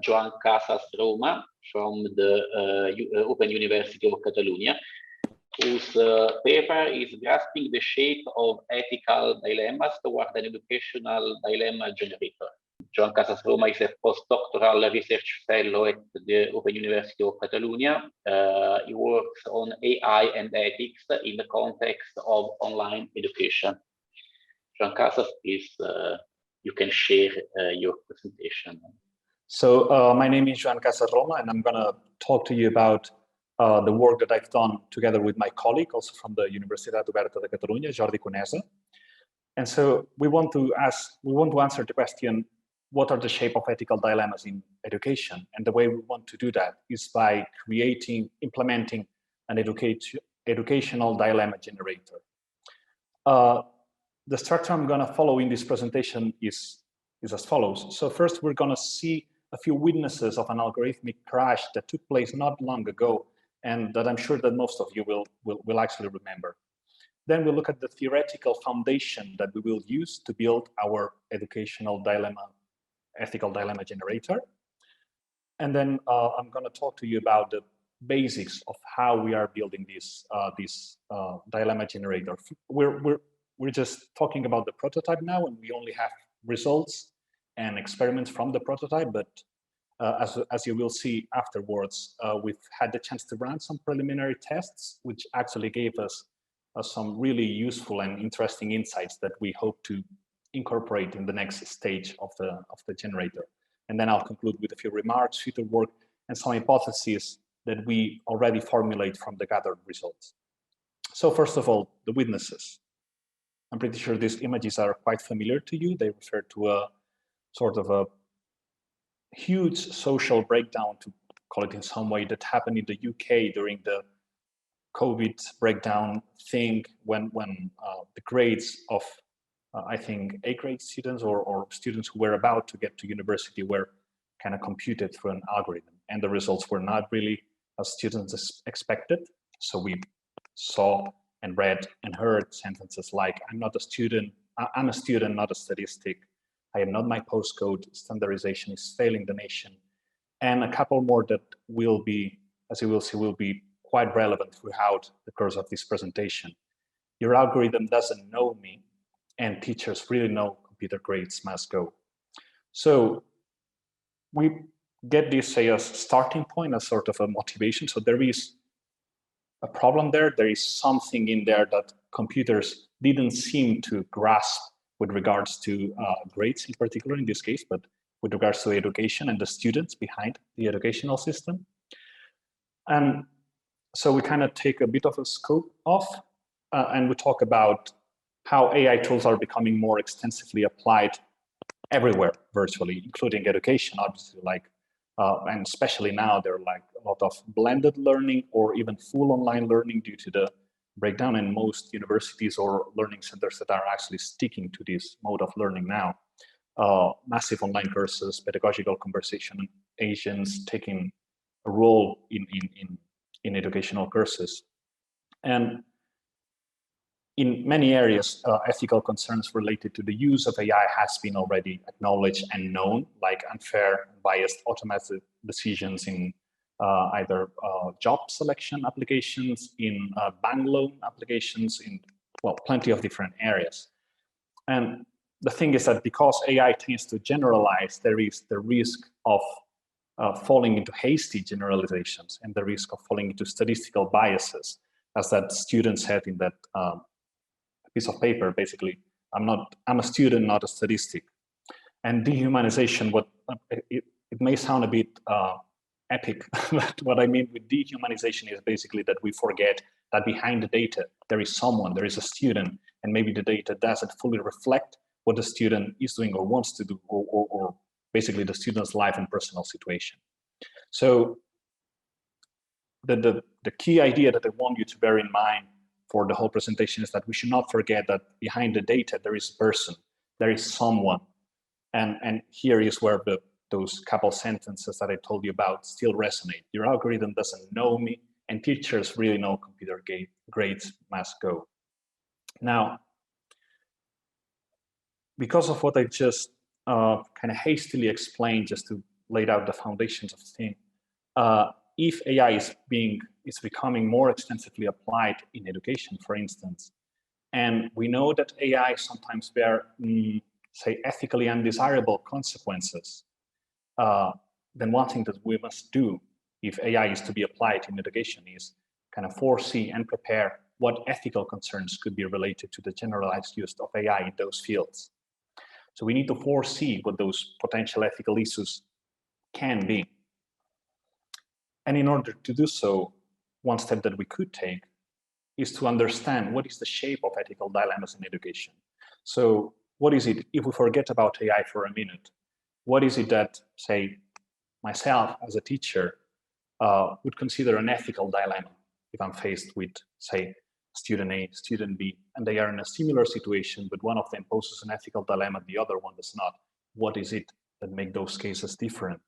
Joan Casas, Roma, from the Open University of Catalonia, whose paper is grasping the shape of ethical dilemmas toward an educational dilemma generator. Joan Casas Roma is a postdoctoral research fellow at the Open University of Catalonia. He works on AI and ethics in the context of online education. Joan Casas, please, you can share your presentation. So my name is Joan Casas Roma, and I'm going to talk to you about the work that I've done together with my colleague, also from the Universitat Oberta de Catalunya, Jordi Conesa. And so we want to answer the question, what are the shape of ethical dilemmas in education? And the way we want to do that is by implementing an educational dilemma generator. The structure I'm going to follow in this presentation is as follows. So first, we're going to see a few witnesses of an algorithmic crash that took place not long ago, and that I'm sure that most of you will actually remember. Then we'll look at the theoretical foundation that we will use to build our ethical dilemma generator. And then I'm going to talk to you about the basics of how we are building this dilemma generator. We're just talking about the prototype now, and we only have results and experiments from the prototype, but as you will see afterwards, we've had the chance to run some preliminary tests, which actually gave us some really useful and interesting insights that we hope to incorporate in the next stage of the generator. And then I'll conclude with a few remarks, future work, and some hypotheses that we already formulate from the gathered results. So first of all, the witnesses. I'm pretty sure these images are quite familiar to you. They refer to a sort of a huge social breakdown, to call it in some way, that happened in the UK during the COVID breakdown thing, when the grades of, I think, A-grade students or students who were about to get to university were kind of computed through an algorithm, and the results were not really as students expected. So we saw and read and heard sentences like, I'm a student, not a statistic. I am not my postcode. Standardization is failing the nation. And a couple more that will be, as you will see, will be quite relevant throughout the course of this presentation. Your algorithm doesn't know me, and teachers really know computer grades must go. So we get this, say, as starting point, as sort of a motivation. So there is a problem there. There is something in there that computers didn't seem to grasp with regards to grades in particular in this case, but with regards to education and the students behind the educational system. And so we kind of take a bit of a scope off and we talk about how AI tools are becoming more extensively applied everywhere virtually, including education, obviously, and especially now there are like a lot of blended learning or even full online learning due to the breakdown, and most universities or learning centers that are actually sticking to this mode of learning now. Massive online courses, pedagogical conversation agents taking a role in educational courses. And in many areas, ethical concerns related to the use of AI has been already acknowledged and known, like unfair, biased, automated decisions in either job selection applications, in bank loan applications, in, well, plenty of different areas. And the thing is that because AI tends to generalize, there is the risk of falling into hasty generalizations and the risk of falling into statistical biases, as that student said in that piece of paper. Basically, I'm a student, not a statistic. And dehumanization, it may sound a bit epic, but what I mean with dehumanization is basically that we forget that behind the data, there is someone, there is a student, and maybe the data doesn't fully reflect what the student is doing or wants to do, or basically the student's life and personal situation. So the key idea that I want you to bear in mind for the whole presentation is that we should not forget that behind the data, there is a person, there is someone. And here is where those couple sentences that I told you about still resonate. Your algorithm doesn't know me, and teachers really know computer grades must go. Now, because of what I just kind of hastily explained, just to laid out the foundations of the thing. If AI is becoming more extensively applied in education, for instance, and we know that AI sometimes bear, say, ethically undesirable consequences, then one thing that we must do if AI is to be applied in education is kind of foresee and prepare what ethical concerns could be related to the generalized use of AI in those fields. So we need to foresee what those potential ethical issues can be. And in order to do so, one step that we could take is to understand what is the shape of ethical dilemmas in education. So what is it, if we forget about AI for a minute, what is it that, say, myself as a teacher would consider an ethical dilemma if I'm faced with, say, student A, student B, and they are in a similar situation, but one of them poses an ethical dilemma, the other one does not. What is it that makes those cases different?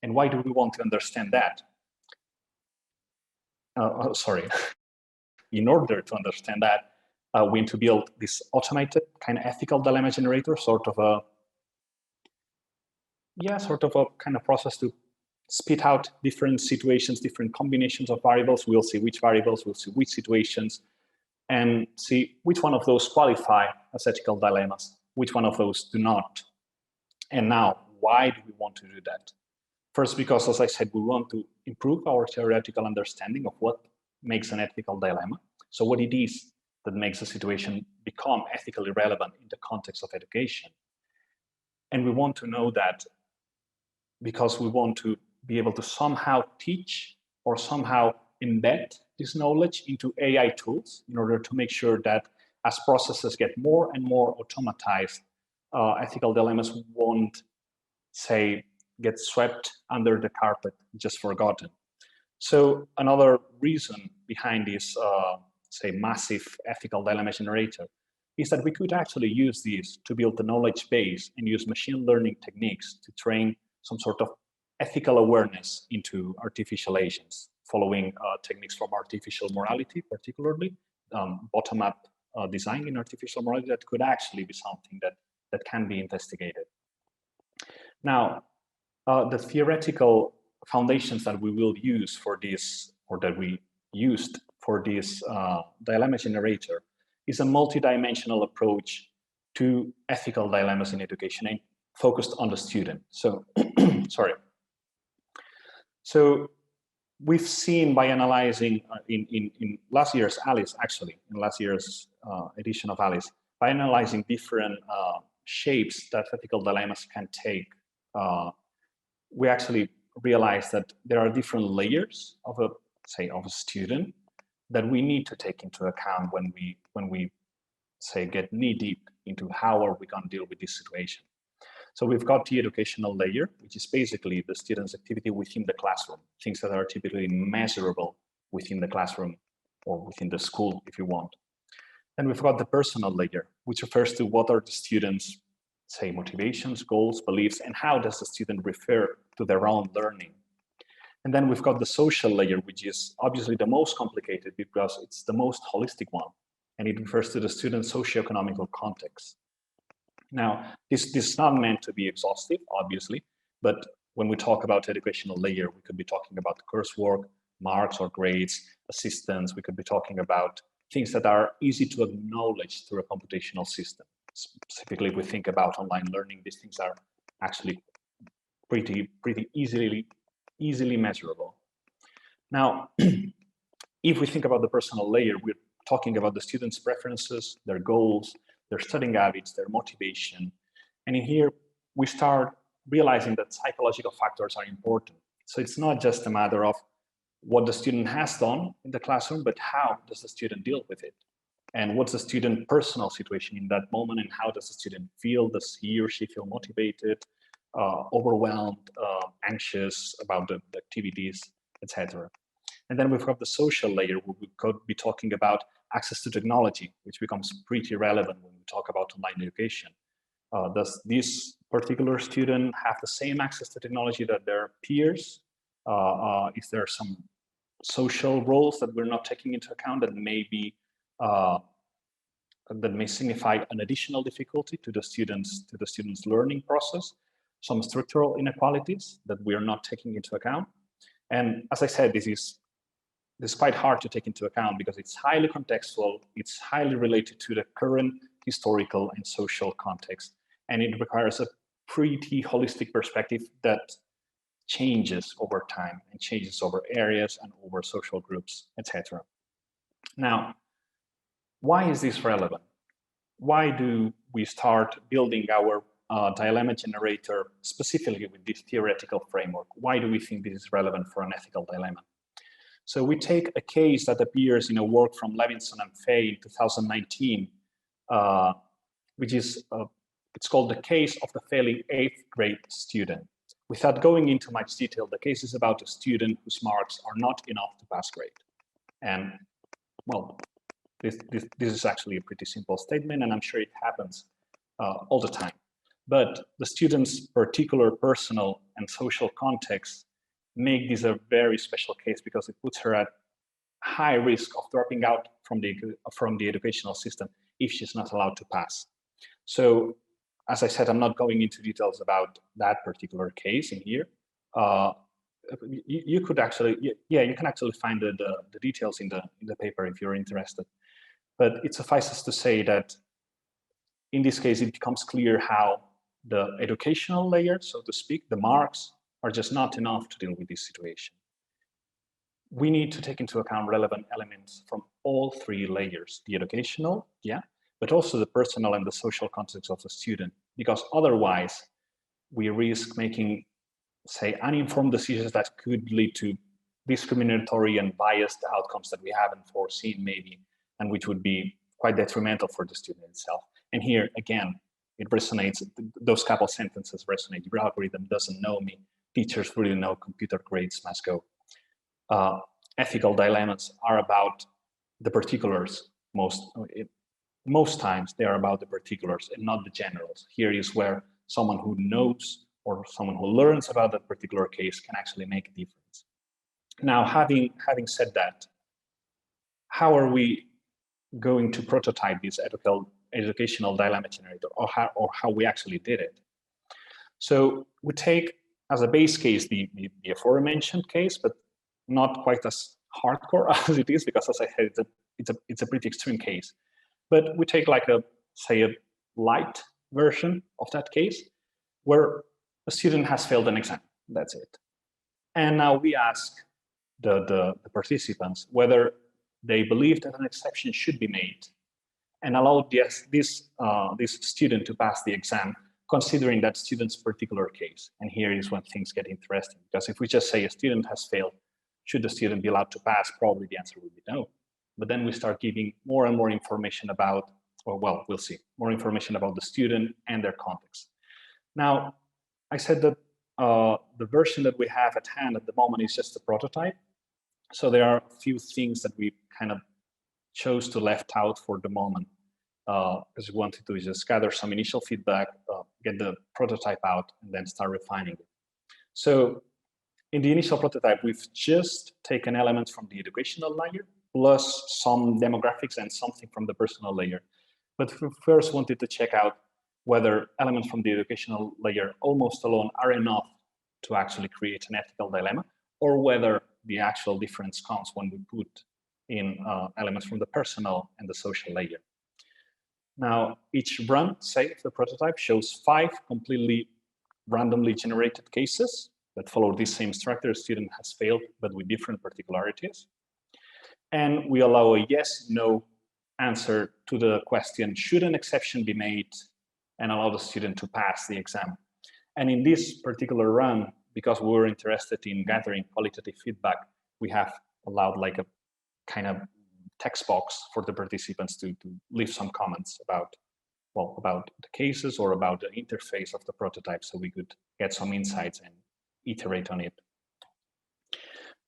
And why do we want to understand that? In order to understand that, we need to build this automated kind of ethical dilemma generator, sort of a kind of process to spit out different situations, different combinations of variables. We'll see which variables, we'll see which situations, and see which one of those qualify as ethical dilemmas, which one of those do not. And now, why do we want to do that? First, because, as I said, we want to improve our theoretical understanding of what makes an ethical dilemma. So what it is that makes a situation become ethically relevant in the context of education. And we want to know that because we want to be able to somehow teach or somehow embed this knowledge into AI tools in order to make sure that as processes get more and more automatized, ethical dilemmas won't, say, get swept under the carpet, just forgotten. So another reason behind this, say, massive ethical dilemma generator is that we could actually use this to build the knowledge base and use machine learning techniques to train some sort of ethical awareness into artificial agents, following techniques from artificial morality, particularly bottom-up design in artificial morality that could actually be something that can be investigated. Now, the theoretical foundations that we will use for this, or that we used for this dilemma generator, is a multidimensional approach to ethical dilemmas in education and focused on the student. So, sorry. So we've seen by analyzing in last year's ALICE, actually, in last year's edition of ALICE, by analyzing different shapes that ethical dilemmas can take, we actually realized that there are different layers of a student that we need to take into account when we say get knee deep into how are we going to deal with this situation. So we've got the educational layer, which is basically the student's activity within the classroom, things that are typically measurable within the classroom or within the school, if you want. And we've got the personal layer, which refers to what are the students' say motivations, goals, beliefs, and how does the student refer to their own learning. And then we've got the social layer, which is obviously the most complicated because it's the most holistic one, and it refers to the student's socioeconomic context. Now, this is not meant to be exhaustive, obviously, but when we talk about educational layer, we could be talking about coursework, marks or grades, assistance. We could be talking about things that are easy to acknowledge through a computational system. Specifically, if we think about online learning, these things are actually pretty easily measurable. Now, if we think about the personal layer, we're talking about the students' preferences, their goals, their studying habits, their motivation. And in here, we start realizing that psychological factors are important. So it's not just a matter of what the student has done in the classroom, but how does the student deal with it? And what's the student's personal situation in that moment, and how does the student feel? Does he or she feel motivated, overwhelmed, anxious about the activities, etc.? And then we've got the social layer, where we could be talking about access to technology, which becomes pretty relevant when we talk about online education. Does this particular student have the same access to technology that their peers? Is there some social roles that we're not taking into account that may be that may signify an additional difficulty to the students' learning process? some structural inequalities that we are not taking into account. And as I said, this is quite hard to take into account because it's highly contextual, it's highly related to the current historical and social context, and it requires a pretty holistic perspective that changes over time and changes over areas and over social groups, etc. Now, why is this relevant? Why do we start building our dilemma generator specifically with this theoretical framework? Why do we think this is relevant for an ethical dilemma? So we take a case that appears in a work from Levinson and Fay in 2019, which is, it's called the case of the failing 8th grade student. Without going into much detail, the case is about a student whose marks are not enough to pass grade. And well, this is actually a pretty simple statement, and I'm sure it happens all the time. But the student's particular personal and social context make this a very special case because it puts her at high risk of dropping out from the educational system if she's not allowed to pass. So, as I said, I'm not going into details about that particular case in here. You could actually, you can actually find the details in the paper if you're interested. But it suffices to say that in this case, it becomes clear how the educational layer, so to speak, the marks, are just not enough to deal with this situation. We need to take into account relevant elements from all three layers, the educational, but also the personal and the social context of the student, because otherwise we risk making, say, uninformed decisions that could lead to discriminatory and biased outcomes that we haven't foreseen maybe, and which would be quite detrimental for the student itself. And here, again, it resonates, those couple sentences resonate. Your algorithm doesn't know me. Teachers really know, computer grades must go. Ethical dilemmas are about the particulars. Most times they are about the particulars and not the generals. Here is where someone who knows or someone who learns about that particular case can actually make a difference. Now, having said that, how are we going to prototype this educational dilemma generator, or how we actually did it? So we take as a base case the aforementioned case, but not quite as hardcore as it is, because as I said, it's a pretty extreme case. But we take like a light version of that case where a student has failed an exam, that's it. And now we ask the participants whether they believe that an exception should be made and allow this student to pass the exam, considering that student's particular case. And here is when things get interesting, because if we just say a student has failed, should the student be allowed to pass? Probably the answer would be no. But then we start giving more and more information about, or well, we'll see, more information about the student and their context. Now, I said that the version that we have at hand at the moment is just a prototype. So there are a few things that we kind of chose to left out for the moment, because we wanted to just gather some initial feedback, get the prototype out, and then start refining it. So in the initial prototype, we've just taken elements from the educational layer, plus some demographics and something from the personal layer. But we first wanted to check out whether elements from the educational layer almost alone are enough to actually create an ethical dilemma, or whether the actual difference comes when we put in elements from the personal and the social layer. Now, each run, say, of the prototype shows 5 completely randomly generated cases that follow this same structure. A student has failed, but with different particularities. And we allow a yes, no answer to the question, should an exception be made, and allow the student to pass the exam. And in this particular run, because we were interested in gathering qualitative feedback, we have allowed like a kind of text box for the participants to leave some comments about, well, about the cases or about the interface of the prototype, so we could get some insights and iterate on it.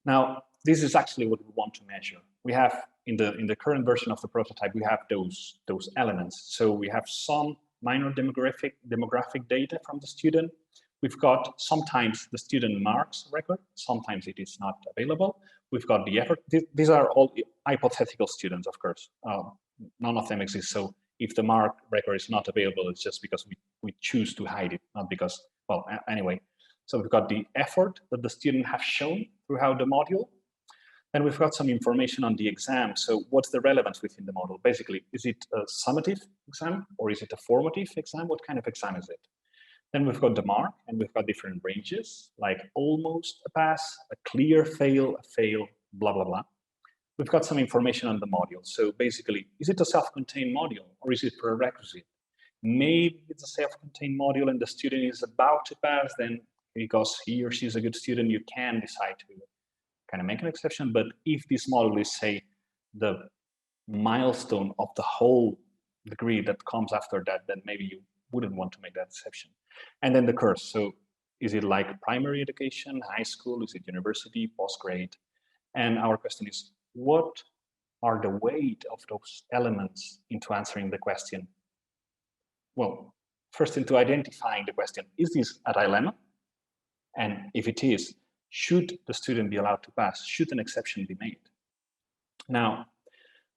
Now, this is actually what we want to measure. We have in the current version of the prototype, we have those elements. So we have some minor demographic data from the student. We've got sometimes the student marks record, sometimes it is not available. We've got the effort. These are all hypothetical students, of course. None of them exist. So if the mark record is not available, it's just because we choose to hide it, not because well, anyway, so we've got the effort that the student have shown throughout the module. Then we've got some information on the exam. So what's the relevance within the model? Basically, is it a summative exam or is it a formative exam? What kind of exam is it? Then we've got the mark, and we've got different ranges, like almost a pass, a clear fail, a fail, blah, blah, blah. We've got some information on the module. So basically, is it a self-contained module or is it prerequisite? Maybe it's a self-contained module and the student is about to pass, then because he or she is a good student, you can decide to kind of make an exception. But if this module is, say, the milestone of the whole degree that comes after that, then maybe you wouldn't want to make that exception. And then the course. So is it like primary education, high school? Is it university, postgrad? And our question is, what are the weight of those elements into answering the question? Well, first into identifying the question, is this a dilemma? And if it is, should the student be allowed to pass? Should an exception be made? Now,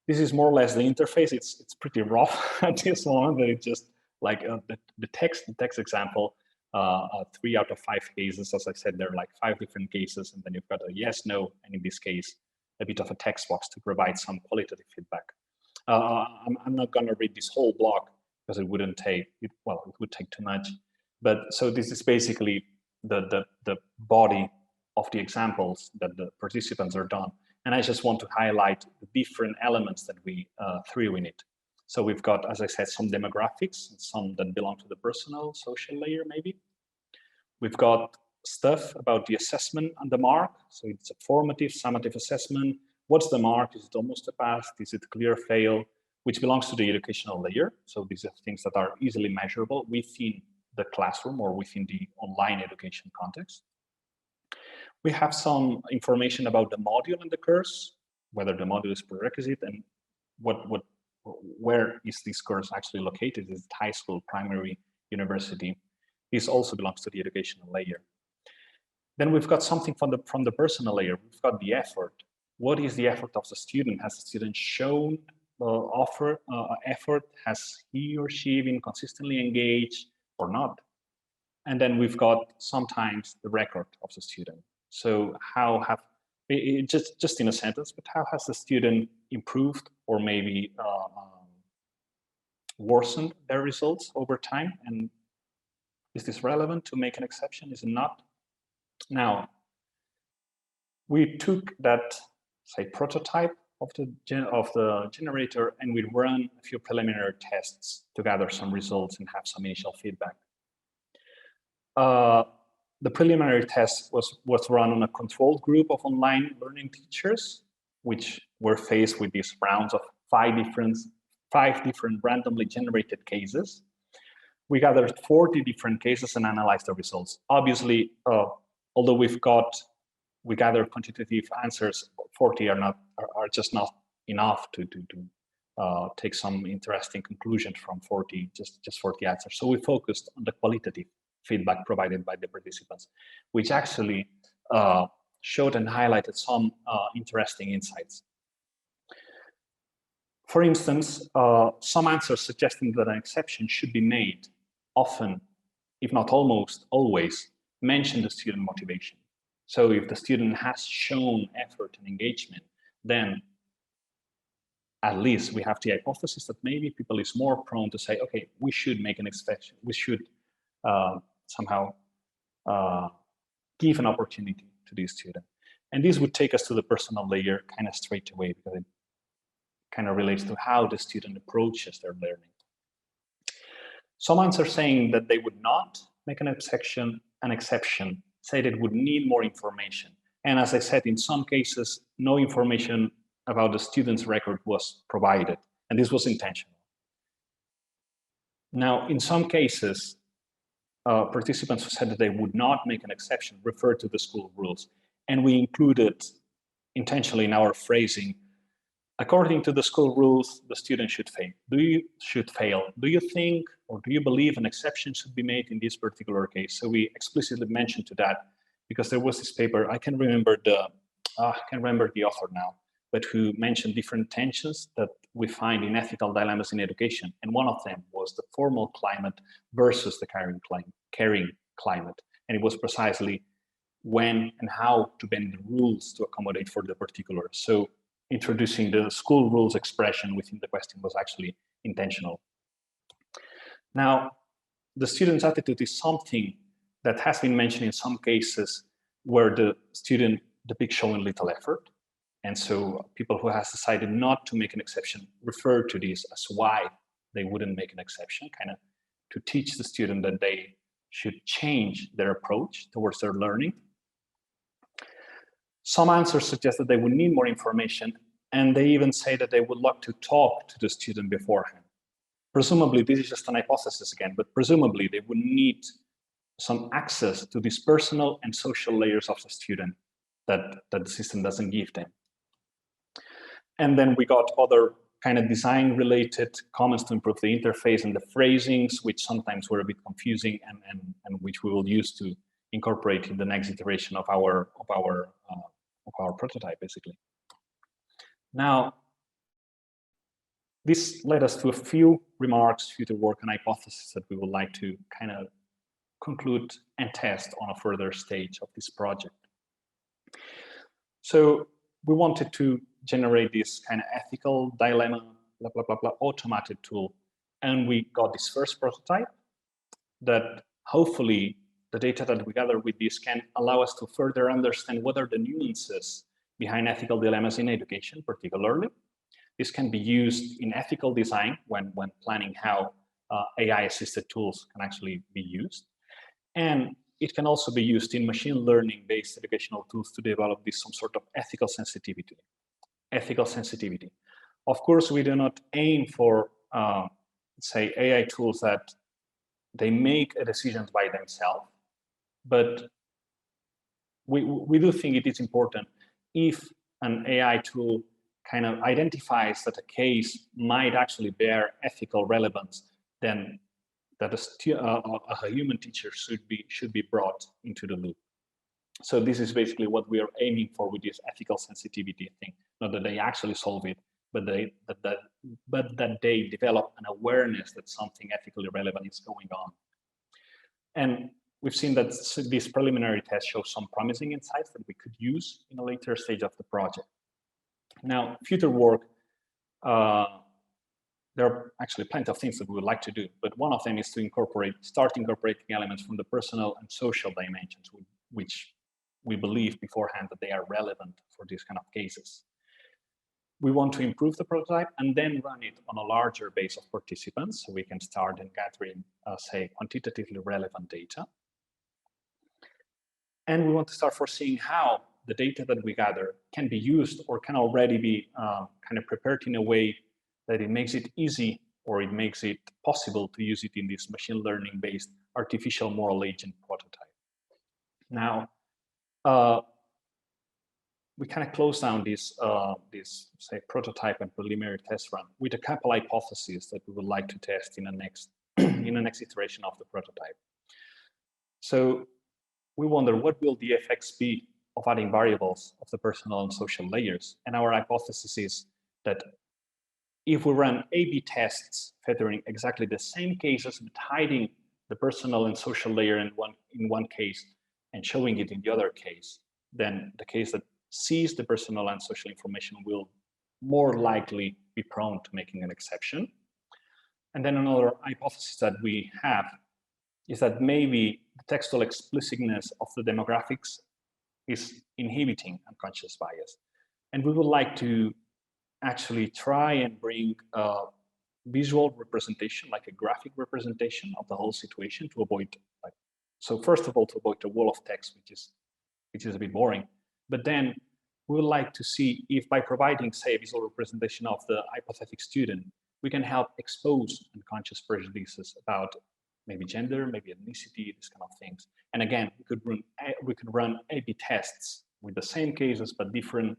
this is more or less the interface. It's pretty rough at this moment, but it's just like the text example, 3 out of 5 cases. As I said, there are like 5 different cases, and then you've got a yes, no, and in this case, a bit of a text box to provide some qualitative feedback. I'm not going to read this whole block because it wouldn't take, well, it would take too much. But so this is basically the body of the examples that the participants are done. And I just want to highlight the different elements that we threw in it. So we've got, as I said, some demographics, some that belong to the personal, social layer, maybe. We've got stuff about the assessment and the mark. So it's a formative, summative assessment. What's the mark? Is it almost a pass? Is it clear fail? Which belongs to the educational layer. So these are things that are easily measurable within the classroom or within the online education context. We have some information about the module and the course, whether the module is prerequisite and where is this course actually located? Is it high school, primary, university? This also belongs to the educational layer. Then we've got something from the personal layer. We've got the effort. What is the effort of the student? Has the student shown effort? Has he or she been consistently engaged or not? And then we've got sometimes the record of the student. So how have, just in a sentence, but how has the student improved or maybe worsened their results over time? And is this relevant to make an exception? Is it not? Now, we took that, say, prototype of the generator, and we ran a few preliminary tests to gather some results and have some initial feedback. The preliminary test was run on a controlled group of online learning teachers, which were faced with these rounds of 5 different randomly generated cases. We gathered 40 different cases and analyzed the results. Obviously, although we gathered quantitative answers, 40 are just not enough to take some interesting conclusions from 40, just 40 answers. So we focused on the qualitative feedback provided by the participants, which actually showed and highlighted some interesting insights. For instance, some answers suggesting that an exception should be made often, if not almost always, mention the student motivation. So if the student has shown effort and engagement, then at least we have the hypothesis that maybe people is more prone to say, okay, we should make an exception. We should somehow give an opportunity to this student. And this would take us to the personal layer kind of straight away, because it kind of relates to how the student approaches their learning. Some answers saying that they would not make an exception, say that would need more information. And as I said, in some cases, no information about the student's record was provided, and this was intentional. Now, in some cases, participants who said that they would not make an exception referred to the school rules, and we included intentionally in our phrasing, according to the school rules, the student should fail. Do you think or do you believe an exception should be made in this particular case? So we explicitly mentioned to that because there was this paper, I can't remember the author now, but who mentioned different tensions that we find in ethical dilemmas in education. And one of them was the formal climate versus the caring climate. And it was precisely when and how to bend the rules to accommodate for the particular. So introducing the school rules expression within the question was actually intentional. Now, the student's attitude is something that has been mentioned in some cases where the student depicts showing little effort. And so people who has decided not to make an exception refer to this as why they wouldn't make an exception, kind of to teach the student that they should change their approach towards their learning. Some answers suggest that they would need more information, and they even say that they would like to talk to the student beforehand. Presumably, this is just an hypothesis again, but presumably they would need some access to these personal and social layers of the student that the system doesn't give them. And then we got other kind of design-related comments to improve the interface and the phrasings, which sometimes were a bit confusing and which we will use to incorporate in the next iteration of our prototype, basically. Now, this led us to a few remarks, future work, and hypotheses that we would like to kind of conclude and test on a further stage of this project. So we wanted to generate this kind of ethical dilemma, blah, blah, blah, blah, automated tool. And we got this first prototype that hopefully the data that we gather with this can allow us to further understand what are the nuances behind ethical dilemmas in education, particularly. This can be used in ethical design when planning how AI-assisted tools can actually be used. And it can also be used in machine learning-based educational tools to develop this some sort of ethical sensitivity. Of course, we do not aim for, say, AI tools that they make decisions by themselves, but we do think it is important if an AI tool kind of identifies that a case might actually bear ethical relevance, then that a human teacher should be brought into the loop. So this is basically what we are aiming for with this ethical sensitivity thing. Not that they actually solve it, but that they develop an awareness that something ethically relevant is going on. And we've seen that this preliminary test shows some promising insights that we could use in a later stage of the project. Now, future work, there are actually plenty of things that we would like to do, but one of them is to start incorporating elements from the personal and social dimensions, which we believe beforehand that they are relevant for these kind of cases. We want to improve the prototype and then run it on a larger base of participants, so we can start in gathering, say, quantitatively relevant data. And we want to start foreseeing how the data that we gather can be used or can already be kind of prepared in a way that it makes it easy or it makes it possible to use it in this machine learning-based artificial moral agent prototype. Now, we kind of close down this say prototype and preliminary test run with a couple hypotheses that we would like to test in the next iteration of the prototype. So we wonder, what will the effects be of adding variables of the personal and social layers? And our hypothesis is that if we run A/B tests featuring exactly the same cases but hiding the personal and social layer in one case and showing it in the other case, then the case that sees the personal and social information will more likely be prone to making an exception. And then another hypothesis that we have is that maybe the textual explicitness of the demographics is inhibiting unconscious bias. And we would like to actually try and bring a visual representation, like a graphic representation of the whole situation to avoid, so first of all, to avoid the wall of text, which is a bit boring. But then we would like to see if by providing, say, a visual representation of the hypothetical student, we can help expose unconscious prejudices about maybe gender, maybe ethnicity, these kind of things. And again, we could run A/B tests with the same cases, but different,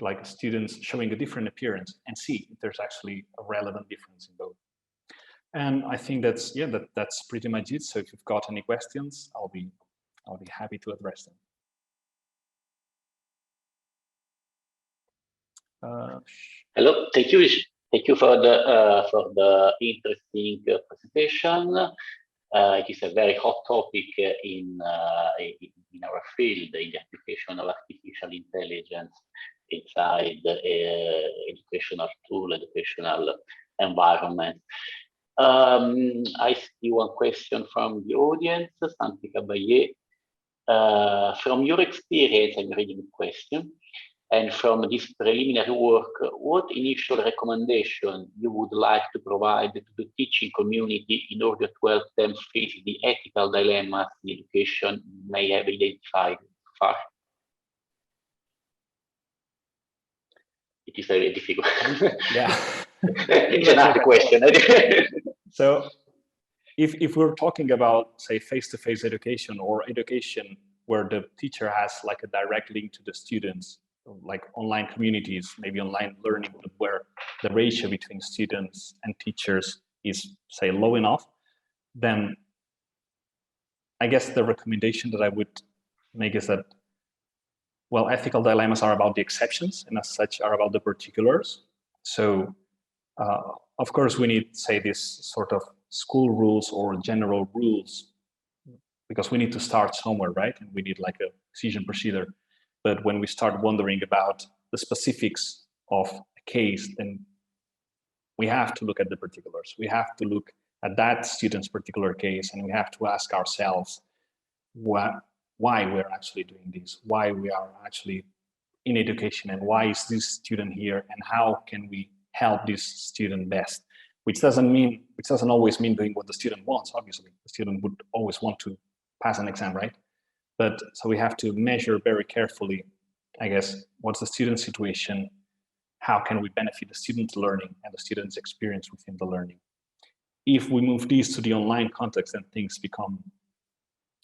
like students showing a different appearance, and see if there's actually a relevant difference in both. And I think that's that's pretty much it. So if you've got any questions, I'll be happy to address them. Hello, thank you for the interesting presentation. It is a very hot topic in our field, in the application of artificial intelligence inside educational tool, educational environment. I see one question from the audience, Santi Caballé. From your experience, I'm reading the question, and from this preliminary work, what initial recommendation you would like to provide to the teaching community in order to help them face the ethical dilemmas in education may have identified so far? It is very difficult. Yeah. It's another question. So if we're talking about, say, face-to-face education or education where the teacher has like a direct link to the students, like online communities, maybe online learning, where the ratio between students and teachers is, say, low enough, then I guess the recommendation that I would make is that, well, ethical dilemmas are about the exceptions and as such are about the particulars. So of course we need, say, this sort of school rules or general rules, because we need to start somewhere, right? And we need like a decision procedure. But when we start wondering about the specifics of a case, then we have to look at the particulars. We have to look at that student's particular case, and we have to ask ourselves why we're actually doing this, why we are actually in education, and why is this student here, and how can we help this student best? Which doesn't always mean doing what the student wants. Obviously, the student would always want to pass an exam, right? But so we have to measure very carefully, I guess, what's the student's situation, how can we benefit the student's learning and the student's experience within the learning. If we move these to the online context, then things become,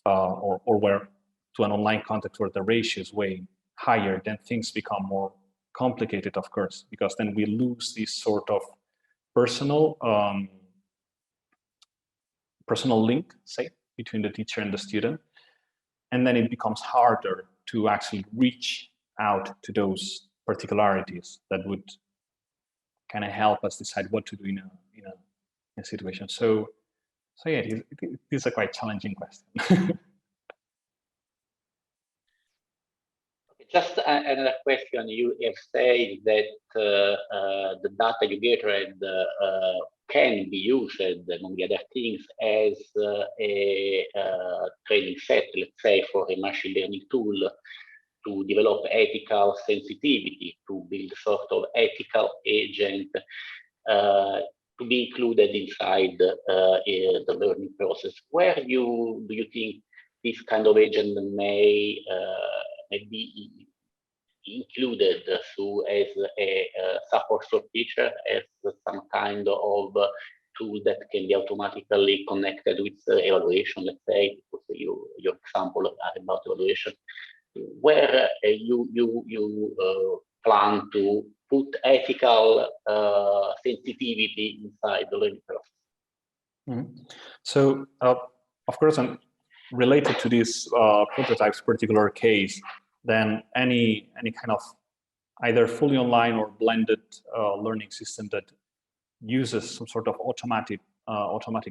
or where to an online context where the ratio is way higher, then things become more complicated, of course, because then we lose this sort of personal link, say, between the teacher and the student. And then it becomes harder to actually reach out to those particularities that would kind of help us decide what to do in a situation. So yeah, it is a quite challenging question. Just another question. You have said that the data you gathered can be used, among the other things, as a training set, let's say, for a machine learning tool to develop ethical sensitivity, to build sort of ethical agent to be included inside the learning process. Where do you think this kind of agent may be included through as a support for teacher, as some kind of tool that can be automatically connected with evaluation, let's say, because your example are about evaluation, where you plan to put ethical sensitivity inside the learning process? Mm-hmm. So, of course, related to this prototype's particular case, then any kind of either fully online or blended learning system that uses some sort of automatic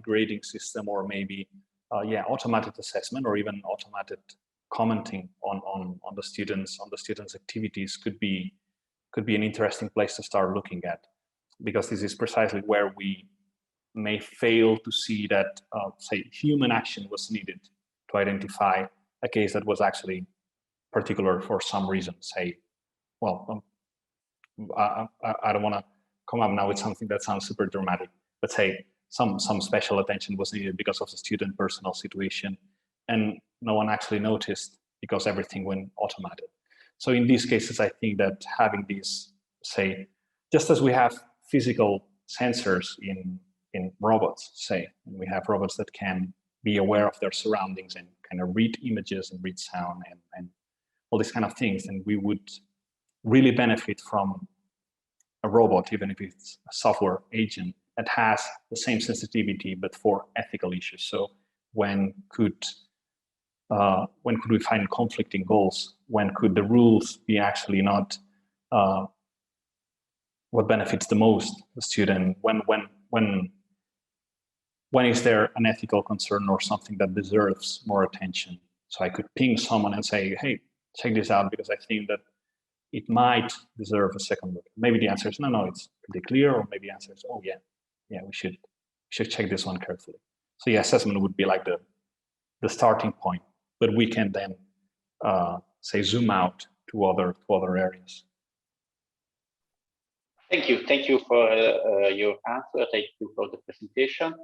grading system, or maybe automated assessment, or even automated commenting on the students' activities could be an interesting place to start looking at, because this is precisely where we may fail to see that, say, human action was needed to identify a case that was actually particular for some reason. Say, well, I don't want to come up now with something that sounds super dramatic, but say some special attention was needed because of the student personal situation, and no one actually noticed because everything went automated. So in these cases, I think that having these, say, just as we have physical sensors in robots, say, and we have robots that can be aware of their surroundings and kind of read images and read sound and all these kind of things, and we would really benefit from a robot, even if it's a software agent that has the same sensitivity, but for ethical issues. So when could we find conflicting goals? When could the rules be actually not what benefits the most the student? When when is there an ethical concern or something that deserves more attention? So I could ping someone and say, hey, check this out because I think that it might deserve a second look. Maybe the answer is no, it's pretty clear, or maybe the answer is, oh yeah, we should check this one carefully. So yeah, assessment would be like the starting point, but we can then say zoom out to other areas. Thank you for your answer. Thank you for the presentation.